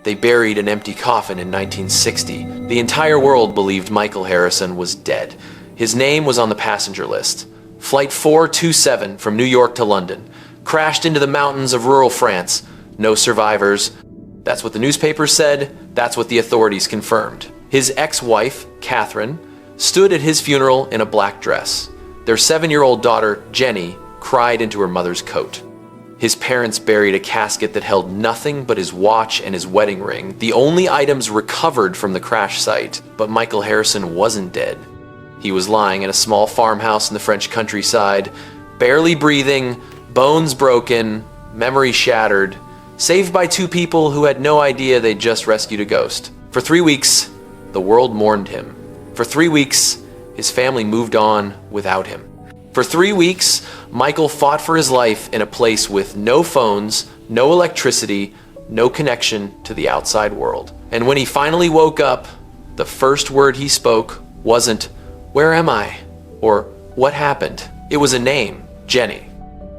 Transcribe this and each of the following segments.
They buried an empty coffin in 1960. The entire world believed Michael Harrison was dead. His name was on the passenger list. Flight 427 from New York to London crashed into the mountains of rural France. No survivors. That's what the newspapers said. That's what the authorities confirmed. His ex-wife, Catherine, stood at his funeral in a black dress. Their 7-year-old daughter, Jenny, cried into her mother's coat. His parents buried a casket that held nothing but his watch and his wedding ring, the only items recovered from the crash site. But Michael Harrison wasn't dead. He was lying in a small farmhouse in the French countryside, barely breathing, bones broken, memory shattered, saved by 2 people who had no idea they'd just rescued a ghost. For 3 weeks, the world mourned him. For 3 weeks, his family moved on without him. For 3 weeks, Michael fought for his life in a place with no phones, no electricity, no connection to the outside world. And when he finally woke up, the first word he spoke wasn't, "Where am I?" or "What happened?" It was a name, Jenny.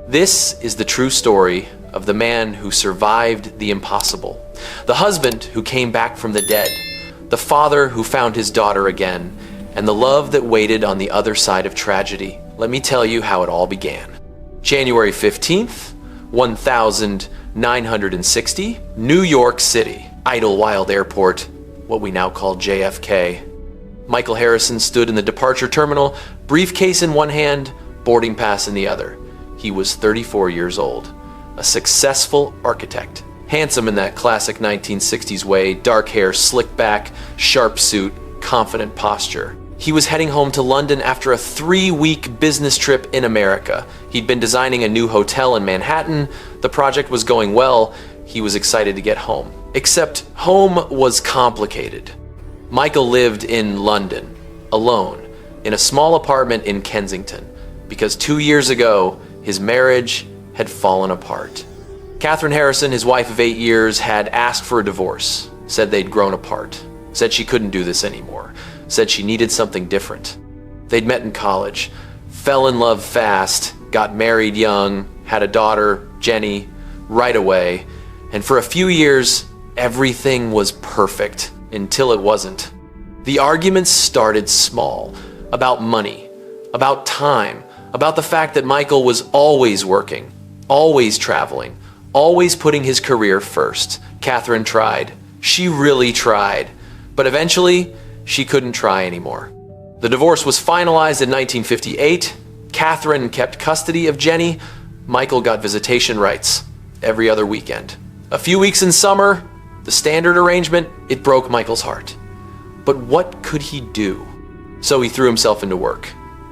This is the true story of the man who survived the impossible, the husband who came back from the dead, the father who found his daughter again, and the love that waited on the other side of tragedy. Let me tell you how it all began. January 15th, 1960, New York City, Idlewild Airport, what we now call JFK. Michael Harrison stood in the departure terminal, briefcase in one hand, boarding pass in the other. He was 34 years old, a successful architect, handsome in that classic 1960s way, dark hair slicked back, sharp suit, confident posture. He was heading home to London after a 3-week business trip in America. He'd been designing a new hotel in Manhattan. The project was going well. He was excited to get home. Except home was complicated. Michael lived in London, alone, in a small apartment in Kensington, because 2 years ago, his marriage had fallen apart. Catherine Harrison, his wife of 8 years, had asked for a divorce, said they'd grown apart, said she couldn't do this anymore, said she needed something different. They'd met in college, fell in love fast, got married young, had a daughter, Jenny, right away, and for a few years, everything was perfect until it wasn't. The arguments started small, about money, about time, about the fact that Michael was always working, always traveling, always putting his career first. Catherine tried. She really tried. But eventually, she couldn't try anymore. The divorce was finalized in 1958. Catherine kept custody of Jenny. Michael got visitation rights every other weekend. A few weeks in summer, the standard arrangement, it broke Michael's heart. But what could he do? So he threw himself into work,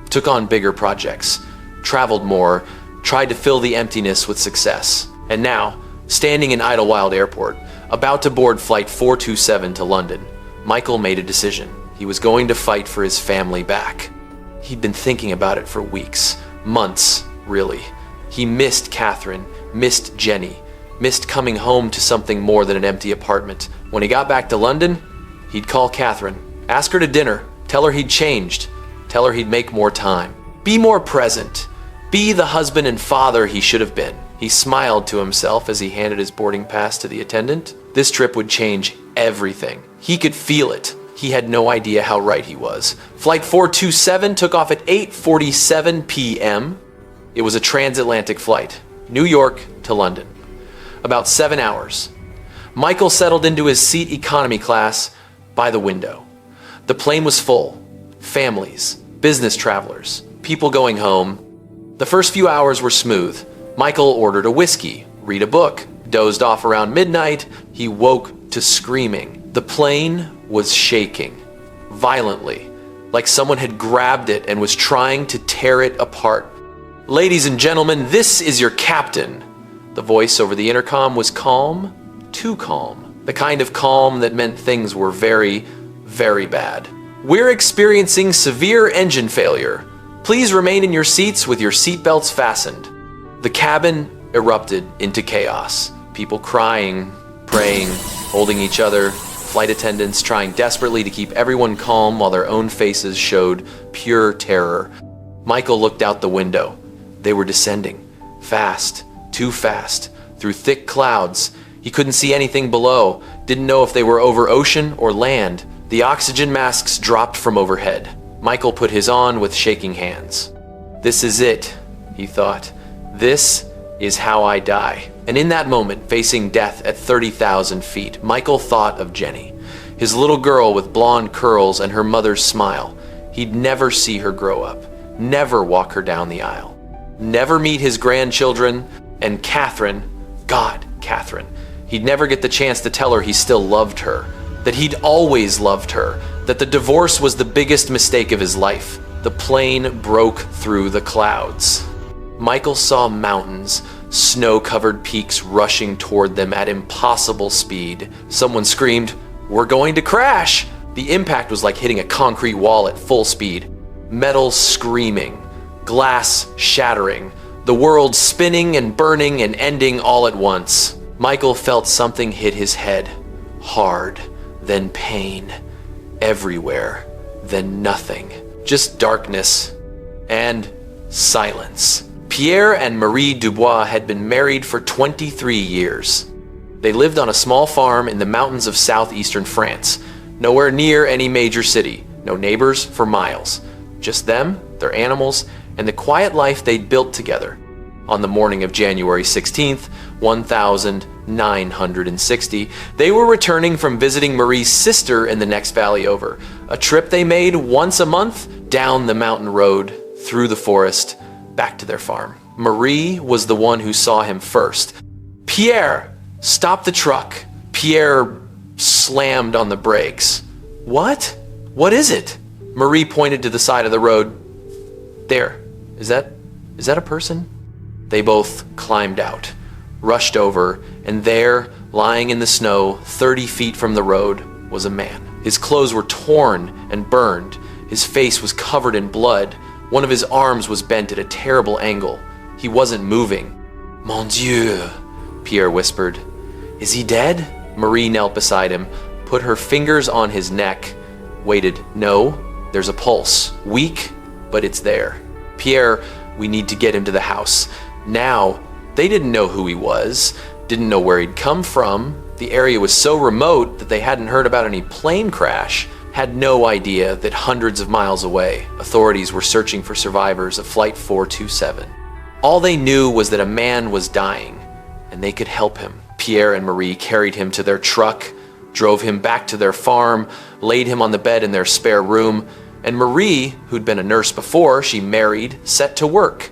took on bigger projects, traveled more, tried to fill the emptiness with success. And now, standing in Idlewild Airport, about to board flight 427 to London, Michael made a decision. He was going to fight for his family back. He'd been thinking about it for weeks, months, really. He missed Catherine, missed Jenny, missed coming home to something more than an empty apartment. When he got back to London, he'd call Catherine, ask her to dinner, tell her he'd changed, tell her he'd make more time. Be more present. Be the husband and father he should have been. He smiled to himself as he handed his boarding pass to the attendant. This trip would change everything. He could feel it. He had no idea how right he was. Flight 427 took off at 8:47 p.m. It was a transatlantic flight, New York to London. About 7 hours. Michael settled into his seat economy class by the window. The plane was full. Families, business travelers, people going home. The first few hours were smooth. Michael ordered a whiskey, read a book, dozed off around midnight. He woke to screaming. The plane was shaking, violently, like someone had grabbed it and was trying to tear it apart. "Ladies and gentlemen, this is your captain." The voice over the intercom was calm, too calm. The kind of calm that meant things were very, very bad. "We're experiencing severe engine failure. Please remain in your seats with your seatbelts fastened." The cabin erupted into chaos. People crying, praying, holding each other, flight attendants trying desperately to keep everyone calm while their own faces showed pure terror. Michael looked out the window. They were descending, fast, too fast, through thick clouds. He couldn't see anything below. didn't know if they were over ocean or land. The oxygen masks dropped from overhead. Michael put his on with shaking hands. "This is it," he thought. "This is how I die." And in that moment, facing death at 30,000 feet, Michael thought of Jenny, his little girl with blonde curls and her mother's smile. He'd never see her grow up, never walk her down the aisle, never meet his grandchildren, and Catherine, God, Catherine, he'd never get the chance to tell her he still loved her, that he'd always loved her, that the divorce was the biggest mistake of his life. The plane broke through the clouds. Michael saw mountains, snow-covered peaks rushing toward them at impossible speed. Someone screamed, "We're going to crash!" The impact was like hitting a concrete wall at full speed. Metal screaming, glass shattering, the world spinning and burning and ending all at once. Michael felt something hit his head. Hard, then pain. Everywhere, then nothing. Just darkness and silence. Pierre and Marie Dubois had been married for 23 years. They lived on a small farm in the mountains of southeastern France, nowhere near any major city, no neighbors for miles. Just them, their animals, and the quiet life they'd built together. On the morning of January 16th, 1960, they were returning from visiting Marie's sister in the next valley over, a trip they made once a month down the mountain road, through the forest, back to their farm. Marie was the one who saw him first. "Pierre, stop the truck." Pierre slammed on the brakes. "What? What is it?" Marie pointed to the side of the road. "There. Is that a person?" They both climbed out, rushed over, and there, lying in the snow, 30 feet from the road, was a man. His clothes were torn and burned. His face was covered in blood. One of his arms was bent at a terrible angle. He wasn't moving. "Mon Dieu," Pierre whispered. "Is he dead?" Marie knelt beside him, put her fingers on his neck, waited. "No, there's a pulse. Weak, but it's there." "Pierre, we need to get him to the house. Now." They didn't know who he was, didn't know where he'd come from. The area was so remote that they hadn't heard about any plane crash, had no idea that hundreds of miles away, authorities were searching for survivors of Flight 427. All they knew was that a man was dying, and they could help him. Pierre and Marie carried him to their truck, drove him back to their farm, laid him on the bed in their spare room, and Marie, who'd been a nurse before she married, set to work.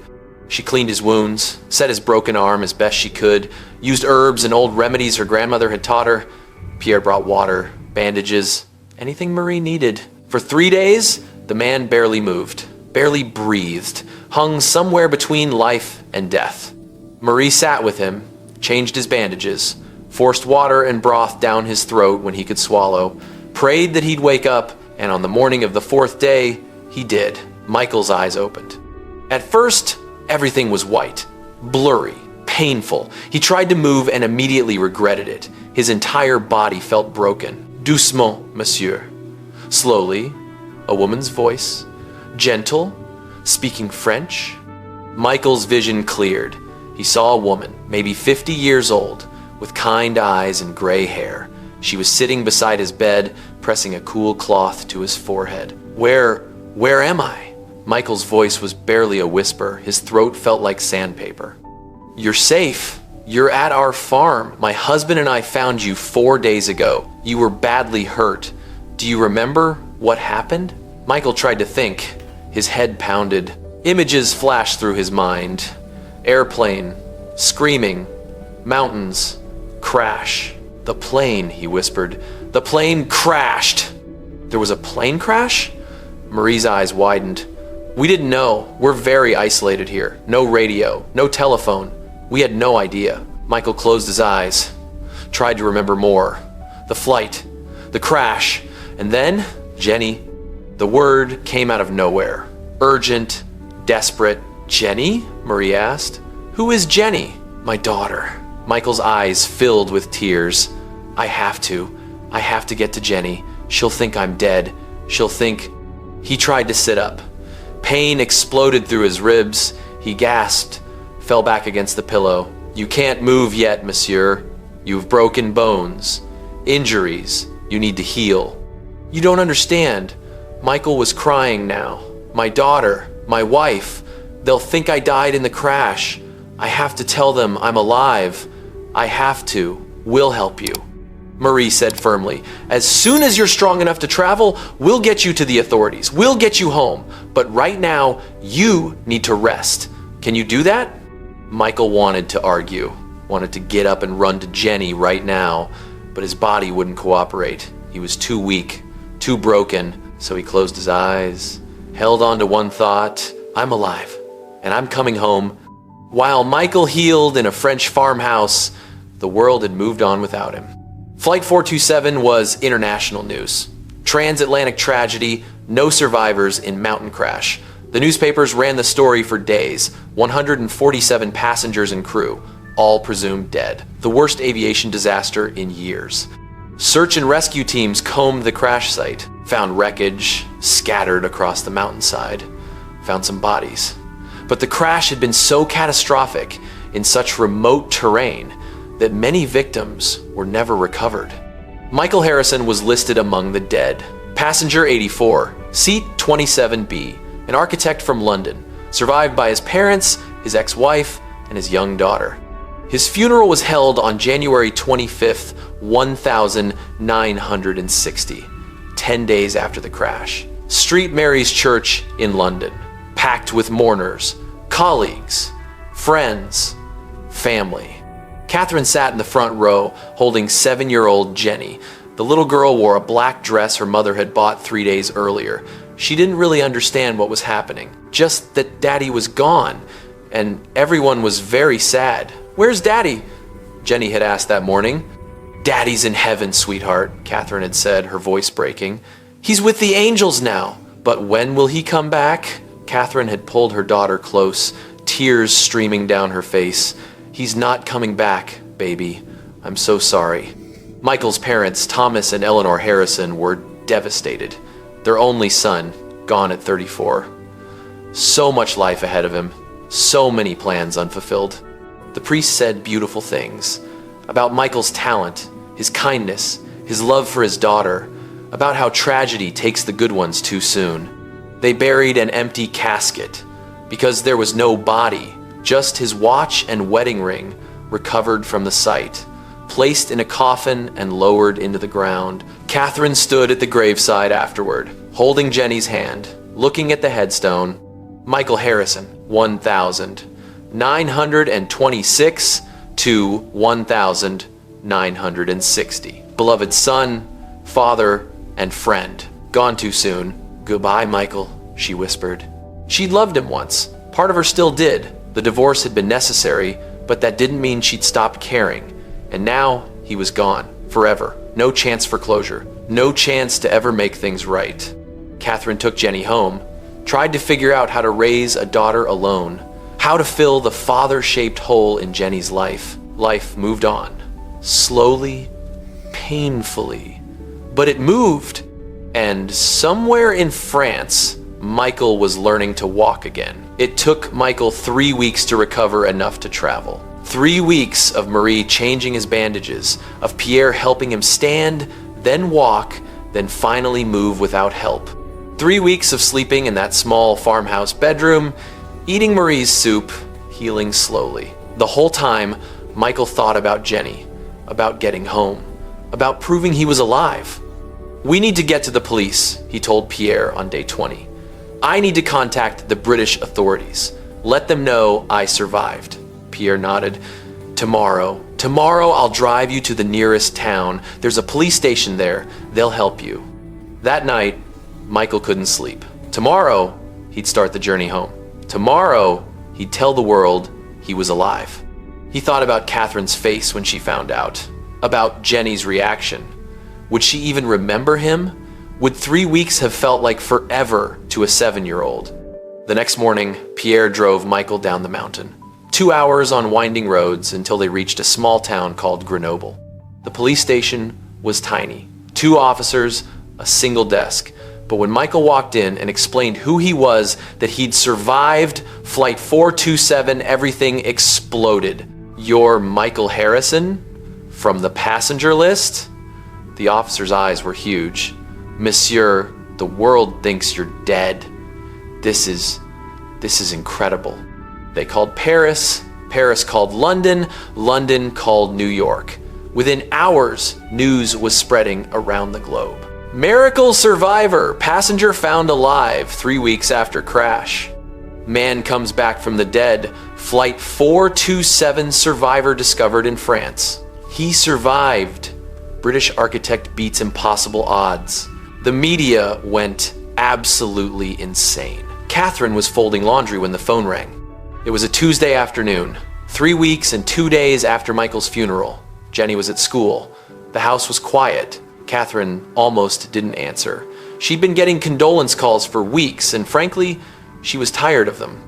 She cleaned his wounds, set his broken arm as best she could, used herbs and old remedies her grandmother had taught her. Pierre brought water, bandages, anything Marie needed. For 3 days, the man barely moved, barely breathed, hung somewhere between life and death. Marie sat with him, changed his bandages, forced water and broth down his throat when he could swallow, prayed that he'd wake up, and on the morning of the 4th day, he did. Michael's eyes opened. At first, everything was white, blurry, painful. He tried to move and immediately regretted it. His entire body felt broken. "Doucement, monsieur." Slowly, a woman's voice, gentle, speaking French. Michael's vision cleared. He saw a woman, maybe 50 years old, with kind eyes and gray hair. She was sitting beside his bed, pressing a cool cloth to his forehead. Where am I?" Michael's voice was barely a whisper. His throat felt like sandpaper. "You're safe. You're at our farm. My husband and I found you 4 days ago. You were badly hurt. Do you remember what happened?" Michael tried to think. His head pounded. Images flashed through his mind. Airplane, screaming, mountains, crash. "The plane," he whispered. "The plane crashed." "There was a plane crash?" Marie's eyes widened. "We didn't know. We're very isolated here. No radio, no telephone. We had no idea." Michael closed his eyes, tried to remember more. The flight, the crash, and then Jenny. The word came out of nowhere. Urgent, desperate. "Jenny?" Marie asked. "Who is Jenny?" "My daughter." Michael's eyes filled with tears. I have to get to Jenny. She'll think I'm dead. She'll think..." He tried to sit up. Pain exploded through his ribs. He gasped, fell back against the pillow. "You can't move yet, monsieur. You've broken bones. injuries you need to heal. You don't understand. Michael was crying now. My daughter, my wife, they'll think I died in the crash. I have to tell them I'm alive. I have to. We'll help you. Marie said firmly, as soon as you're strong enough to travel, we'll get you to the authorities. We'll get you home. But right now, you need to rest. Can you do that? Michael wanted to argue, wanted to get up and run to Jenny right now, but his body wouldn't cooperate. He was too weak, too broken, so he closed his eyes, held on to one thought, I'm alive, and I'm coming home. While Michael healed in a French farmhouse, the world had moved on without him. Flight 427 was international news. Transatlantic tragedy, no survivors in mountain crash. The newspapers ran the story for days. 147 passengers and crew, all presumed dead. The worst aviation disaster in years. Search and rescue teams combed the crash site, found wreckage scattered across the mountainside, found some bodies. But the crash had been so catastrophic in such remote terrain that many victims were never recovered. Michael Harrison was listed among the dead. Passenger 84, seat 27B, an architect from London, survived by his parents, his ex-wife, and his young daughter. His funeral was held on January 25th, 1960, 10 days after the crash. St. Mary's Church in London, packed with mourners, colleagues, friends, family. Catherine sat in the front row, holding 7-year-old Jenny. The little girl wore a black dress her mother had bought 3 days earlier. She didn't really understand what was happening, just that Daddy was gone, and everyone was very sad. Where's Daddy? Jenny had asked that morning. Daddy's in heaven, sweetheart, Catherine had said, her voice breaking. He's with the angels now. But when will he come back? Catherine had pulled her daughter close, tears streaming down her face. He's not coming back, baby. I'm so sorry. Michael's parents, Thomas and Eleanor Harrison, were devastated. Their only son, gone at 34. So much life ahead of him, so many plans unfulfilled. The priest said beautiful things about Michael's talent, his kindness, his love for his daughter, about how tragedy takes the good ones too soon. They buried an empty casket because there was no body, just his watch and wedding ring recovered from the site, placed in a coffin and lowered into the ground. Catherine stood at the graveside afterward, holding Jenny's hand, looking at the headstone. Michael Harrison, 1,926 to 1,960. Beloved son, father, and friend. Gone too soon. Goodbye, Michael, she whispered. She'd loved him once. Part of her still did. The divorce had been necessary, but that didn't mean she'd stopped caring. And now he was gone, forever. No chance for closure. No chance to ever make things right. Catherine took Jenny home, tried to figure out how to raise a daughter alone, how to fill the father-shaped hole in Jenny's life. Life moved on, slowly, painfully, but it moved. And somewhere in France, Michael was learning to walk again. It took Michael 3 weeks to recover enough to travel. 3 weeks of Marie changing his bandages, of Pierre helping him stand, then walk, then finally move without help. 3 weeks of sleeping in that small farmhouse bedroom, eating Marie's soup, healing slowly. The whole time, Michael thought about Jenny, about getting home, about proving he was alive. We need to get to the police, he told Pierre on day 20. I need to contact the British authorities. Let them know I survived. Pierre nodded. Tomorrow I'll drive you to the nearest town. There's a police station there. They'll help you. That night, Michael couldn't sleep. Tomorrow, he'd start the journey home. Tomorrow, he'd tell the world he was alive. He thought about Catherine's face when she found out, about Jenny's reaction. Would she even remember him? Would 3 weeks have felt like forever to a 7-year-old? The next morning, Pierre drove Michael down the mountain. 2 hours on winding roads until they reached a small town called Grenoble. The police station was tiny. 2 officers, a single desk. But when Michael walked in and explained who he was, that he'd survived Flight 427, everything exploded. You're Michael Harrison? From the passenger list? The officer's eyes were huge. "Monsieur, the world thinks you're dead. This is incredible." They called Paris. Paris called London. London called New York. Within hours, news was spreading around the globe. Miracle survivor, passenger found alive 3 weeks after crash. Man comes back from the dead, flight 427 survivor discovered in France. He survived. British architect beats impossible odds. The media went absolutely insane. Catherine was folding laundry when the phone rang. It was a Tuesday afternoon, 3 weeks and 2 days after Michael's funeral. Jenny was at school. The house was quiet. Catherine almost didn't answer. She'd been getting condolence calls for weeks, and frankly, she was tired of them.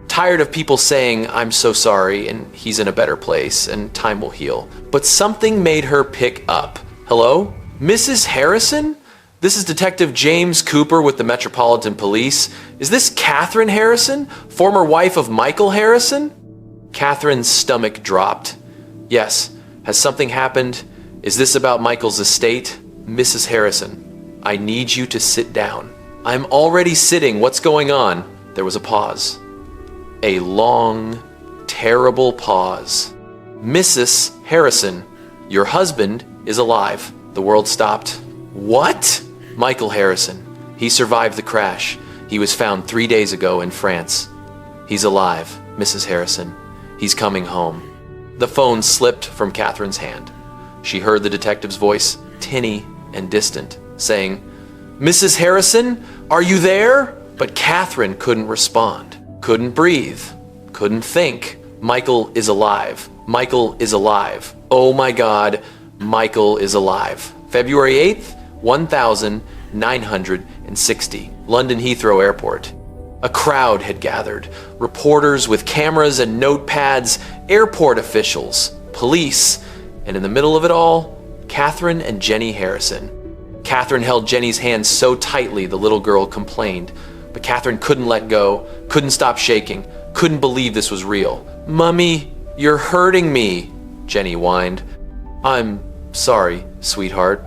Tired of people saying, "I'm so sorry," and "he's in a better place," and "time will heal." But something made her pick up. "Hello? Mrs. Harrison? This is Detective James Cooper with the Metropolitan Police. Is this Catherine Harrison, former wife of Michael Harrison?" Catherine's stomach dropped. "Yes. Has something happened? Is this about Michael's estate? Mrs. Harrison, I need you to sit down." "I'm already sitting. What's going on?" There was a pause. A long, terrible pause. "Mrs. Harrison, your husband is alive." The world stopped. "What?" "Michael Harrison. He survived the crash. He was found 3 days ago in France. He's alive, Mrs. Harrison. He's coming home." The phone slipped from Catherine's hand. She heard the detective's voice, tinny and distant, saying, "Mrs. Harrison, are you there?" But Catherine couldn't respond, couldn't breathe, couldn't think. Michael is alive. Michael is alive. Oh my God, Michael is alive. February 8th, 1960, London Heathrow Airport. A crowd had gathered, reporters with cameras and notepads, airport officials, police, and in the middle of it all, Catherine and Jenny Harrison. Catherine held Jenny's hand so tightly the little girl complained, but Catherine couldn't let go, couldn't stop shaking, couldn't believe this was real. "Mummy, you're hurting me," Jenny whined. "I'm sorry, sweetheart."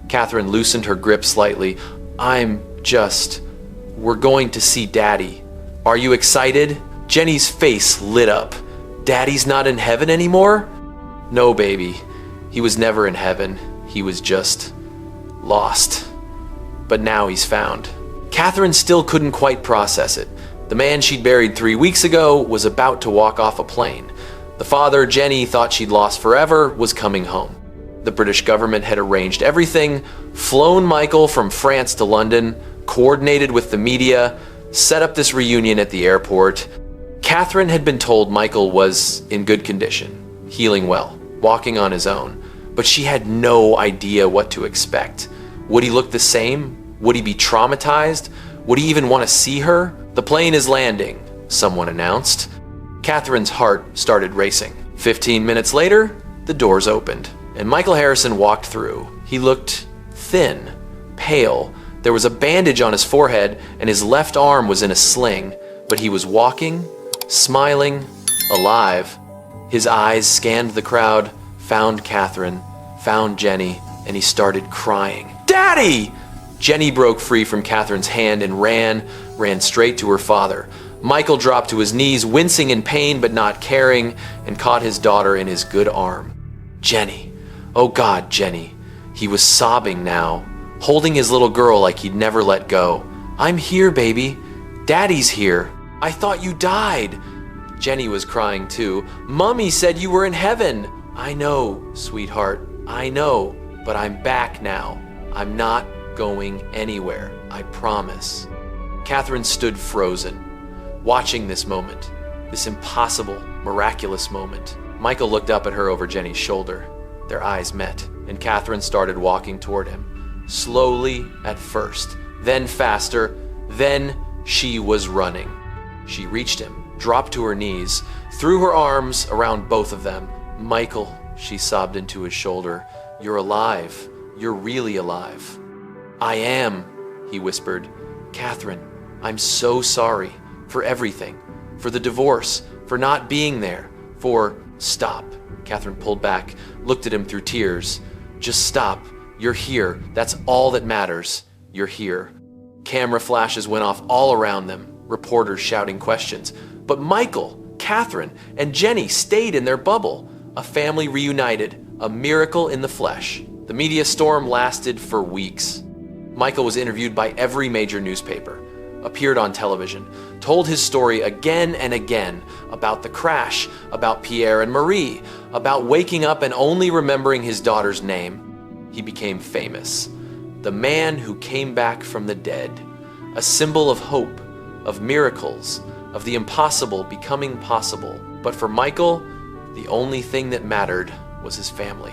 Catherine loosened her grip slightly. We're going to see Daddy. Are you excited?" Jenny's face lit up. "Daddy's not in heaven anymore?" "No, baby. He was never in heaven. He was just lost. But now he's found." Catherine still couldn't quite process it. The man she'd buried 3 weeks ago was about to walk off a plane. The father Jenny thought she'd lost forever was coming home. The British government had arranged everything, flown Michael from France to London, coordinated with the media, set up this reunion at the airport. Catherine had been told Michael was in good condition, healing well, walking on his own, but she had no idea what to expect. Would he look the same? Would he be traumatized? Would he even want to see her? "The plane is landing," someone announced. Catherine's heart started racing. 15 minutes later, the doors opened, and Michael Harrison walked through. He looked thin, pale. There was a bandage on his forehead, and his left arm was in a sling, but he was walking, smiling, alive. His eyes scanned the crowd, found Catherine, found Jenny, and he started crying. "Daddy!" Jenny broke free from Catherine's hand and ran straight to her father. Michael dropped to his knees, wincing in pain but not caring, and caught his daughter in his good arm. "Jenny, oh God, Jenny." He was sobbing now, holding his little girl like he'd never let go. "I'm here, baby. Daddy's here. I thought you died." Jenny was crying too. "Mummy said you were in heaven." "I know, sweetheart, I know, but I'm back now. I'm not going anywhere, I promise." Catherine stood frozen, watching this moment, this impossible, miraculous moment. Michael looked up at her over Jenny's shoulder. Their eyes met, and Catherine started walking toward him. Slowly at first, then faster, then she was running. She reached him, dropped to her knees, threw her arms around both of them. "Michael," she sobbed into his shoulder, "you're alive. You're really alive." "I am," he whispered. "Catherine, I'm so sorry for everything, for the divorce, for not being there, for—" "Stop." Catherine pulled back, looked at him through tears. "Just stop. You're here. That's all that matters. You're here. Camera flashes went off all around them, reporters shouting questions. But Michael, Catherine, and Jenny stayed in their bubble. A family reunited, a miracle in the flesh. The media storm lasted for weeks. Michael was interviewed by every major newspaper, appeared on television, told his story again and again about the crash, about Pierre and Marie, about waking up and only remembering his daughter's name. He became famous. The man who came back from the dead. A symbol of hope, of miracles, of the impossible becoming possible. But for Michael, the only thing that mattered was his family.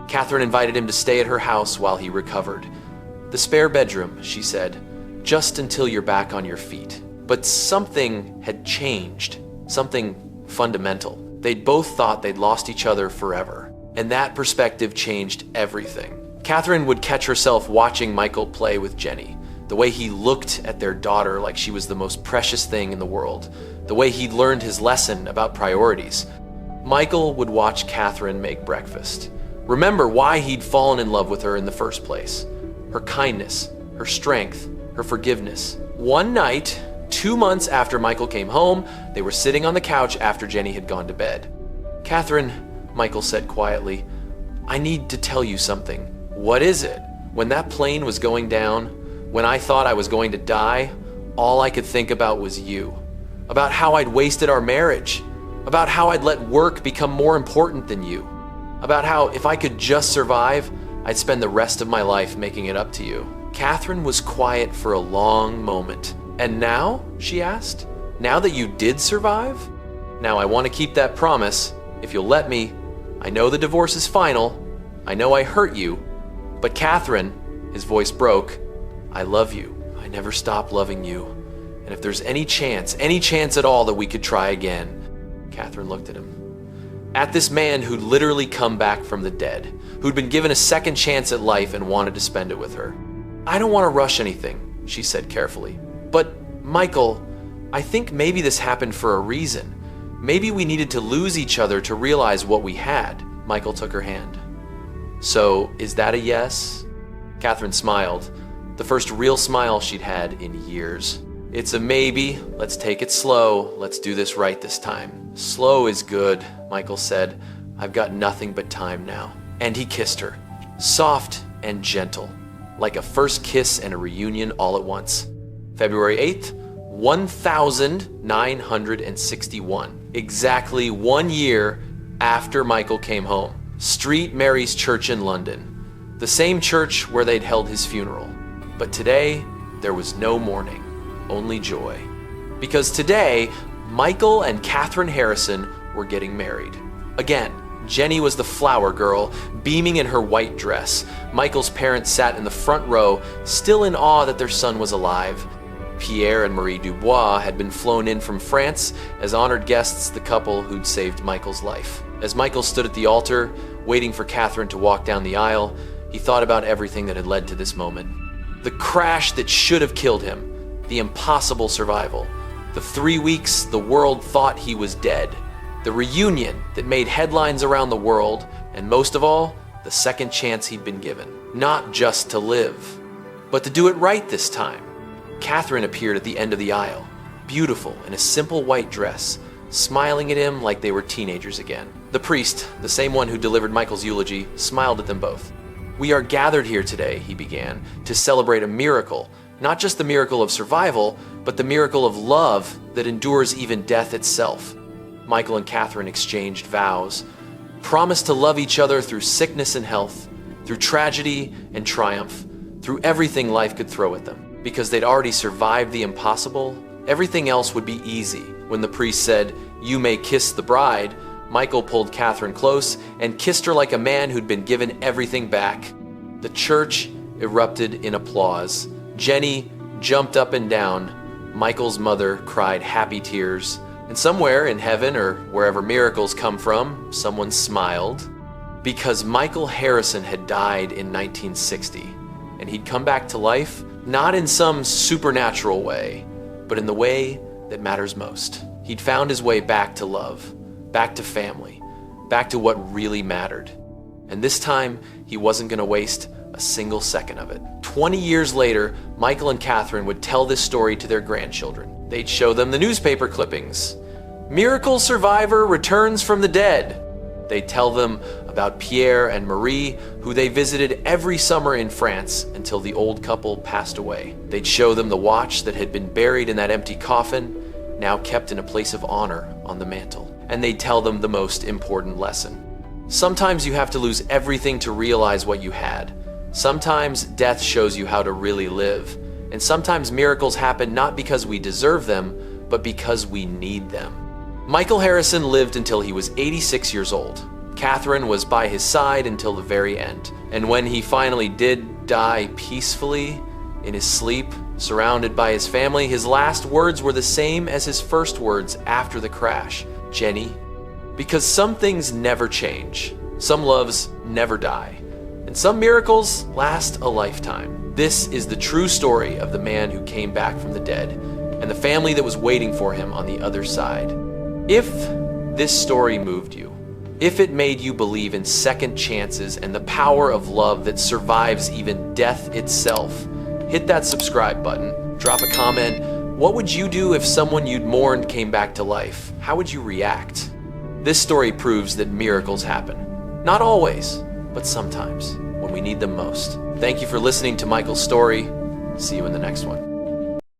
Catherine invited him to stay at her house while he recovered. The spare bedroom, she said, just until you're back on your feet. But something had changed, something fundamental. They'd both thought they'd lost each other forever, and that perspective changed everything. Catherine would catch herself watching Michael play with Jenny, the way he looked at their daughter like she was the most precious thing in the world, the way he'd learned his lesson about priorities. Michael would watch Catherine make breakfast, remember why he'd fallen in love with her in the first place, her kindness, her strength, her forgiveness. One night, 2 months after Michael came home, they were sitting on the couch after Jenny had gone to bed. "Catherine," Michael said quietly, "I need to tell you something." "What is it?" "When that plane was going down, when I thought I was going to die, all I could think about was you. About how I'd wasted our marriage. About how I'd let work become more important than you. About how if I could just survive, I'd spend the rest of my life making it up to you." Catherine was quiet for a long moment. "And now?" she asked. "Now that you did survive? Now I want to keep that promise. If you'll let me, I know the divorce is final. I know I hurt you. But Catherine," his voice broke, "I love you. I never stop loving you. And if there's any chance at all that we could try again." Catherine looked at him. At this man who'd literally come back from the dead, who'd been given a second chance at life and wanted to spend it with her. "I don't want to rush anything," she said carefully. "But, Michael, I think maybe this happened for a reason. Maybe we needed to lose each other to realize what we had." Michael took her hand. "So, is that a yes?" Catherine smiled, the first real smile she'd had in years. "It's a maybe. Let's take it slow. Let's do this right this time." "Slow is good," Michael said. "I've got nothing but time now." And he kissed her, soft and gentle, like a first kiss and a reunion all at once. February 8th, 1961, exactly 1 year after Michael came home. St. Mary's Church in London, the same church where they'd held his funeral. But today, there was no mourning, only joy. Because today, Michael and Catherine Harrison were getting married. Again, Jenny was the flower girl, beaming in her white dress. Michael's parents sat in the front row, still in awe that their son was alive. Pierre and Marie Dubois had been flown in from France as honored guests, the couple who'd saved Michael's life. As Michael stood at the altar, waiting for Catherine to walk down the aisle, he thought about everything that had led to this moment. The crash that should have killed him, the impossible survival, the 3 weeks the world thought he was dead, the reunion that made headlines around the world, and most of all, the second chance he'd been given. Not just to live, but to do it right this time. Catherine appeared at the end of the aisle, beautiful in a simple white dress, smiling at him like they were teenagers again. The priest, the same one who delivered Michael's eulogy, smiled at them both. "We are gathered here today," he began, "to celebrate a miracle, not just the miracle of survival, but the miracle of love that endures even death itself." Michael and Catherine exchanged vows, promised to love each other through sickness and health, through tragedy and triumph, through everything life could throw at them. Because they'd already survived the impossible, everything else would be easy. When the priest said, "You may kiss the bride," Michael pulled Catherine close and kissed her like a man who'd been given everything back. The church erupted in applause. Jenny jumped up and down. Michael's mother cried happy tears. And somewhere in heaven, or wherever miracles come from, someone smiled. Because Michael Harrison had died in 1960, and he'd come back to life, not in some supernatural way, but in the way that matters most. He'd found his way back to love, back to family, back to what really mattered. And this time, he wasn't going to waste a single second of it. 20 years later, Michael and Catherine would tell this story to their grandchildren. They'd show them the newspaper clippings. Miracle survivor returns from the dead. They'd tell them about Pierre and Marie, who they visited every summer in France until the old couple passed away. They'd show them the watch that had been buried in that empty coffin, now kept in a place of honor on the mantle. And they'd tell them the most important lesson. Sometimes you have to lose everything to realize what you had. Sometimes death shows you how to really live. And sometimes miracles happen not because we deserve them, but because we need them. Michael Harrison lived until he was 86 years old. Catherine was by his side until the very end. And when he finally did die peacefully in his sleep, surrounded by his family, his last words were the same as his first words after the crash. Jenny. Because some things never change. Some loves never die. And some miracles last a lifetime. This is the true story of the man who came back from the dead and the family that was waiting for him on the other side. If this story moved you, if it made you believe in second chances and the power of love that survives even death itself, hit that subscribe button, drop a comment. What would you do if someone you'd mourned came back to life? How would you react? This story proves that miracles happen. Not always, but sometimes, when we need them most. Thank you for listening to Michael's story. See you in the next one.